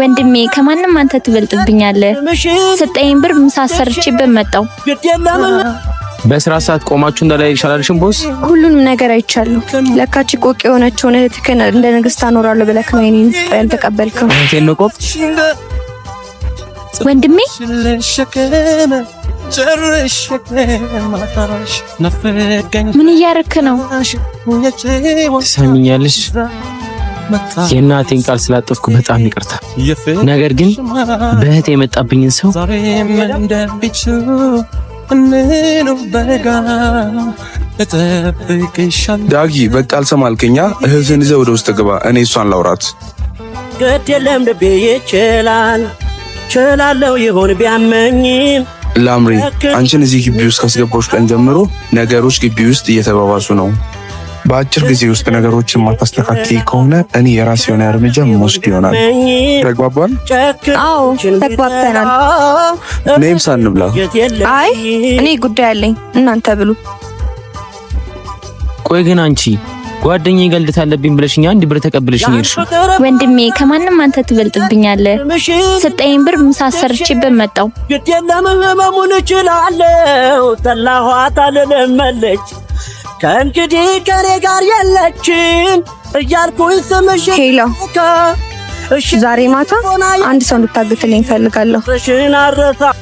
ወንድሜ ከማንም አንተ ትበልጥብኛለህ። ሰጠኝ ብር ምሳ ሰርቼበት መጣው። በስራ ሰዓት ቆማችሁ እንዳላይ ይሻላልሽም ቦስ። ሁሉንም ነገር አይቻለሁ። ለካቺ ቆቅ የሆነችው እህትህን እንደ ንግስት አኖራለሁ ብለህ ነው እኔን ያልተቀበልከው። እህቴን ነው ቆቅ ወንድሜ ምን እያረክ ነው? ሰሚኛለሽ? የእናቴን ቃል ስላጠፍኩ በጣም ይቅርታ። ነገር ግን በእህቴ የመጣብኝን ሰው ዳጊ በቃ አልሰማልከኛ። እህትን ይዘህ ወደ ውስጥ ግባ፣ እኔ እሷን ላውራት። ግድ የለም ልቤ ይችላል ችላለው ይሁን ቢያመኝም ላምሪ አንቺን እዚህ ግቢ ውስጥ ካስገባሁሽ ቀን ጀምሮ ነገሮች ግቢ ውስጥ እየተባባሱ ነው። በአጭር ጊዜ ውስጥ ነገሮችን ማስተካከል ከሆነ እኔ የራሴ የሆነ እርምጃ መውሰድ ይሆናል። ተግባባን? አዎ ተግባብተናል። ነይም ሳንብላ። አይ እኔ ጉዳይ አለኝ፣ እናንተ ብሉ። ቆይ ግን አንቺ ጓደኛዬ ገልት አለብኝ ብለሽኛ አንድ ብር ተቀብለሽኝ እርሽ። ወንድሜ ከማንም አንተ ትበልጥብኛለህ። ሰጠኝ ብር ምሳ ሰርቼበት መጣው። ግዴለም መሙን እችላለሁ ተላኋት አልለመለች ከእንግዲህ ከኔ ጋር የለችም እያልኩኝ ስምሽ ሄሎ፣ ዛሬ ማታ አንድ ሰው እንድታግትልኝ እፈልጋለሁ።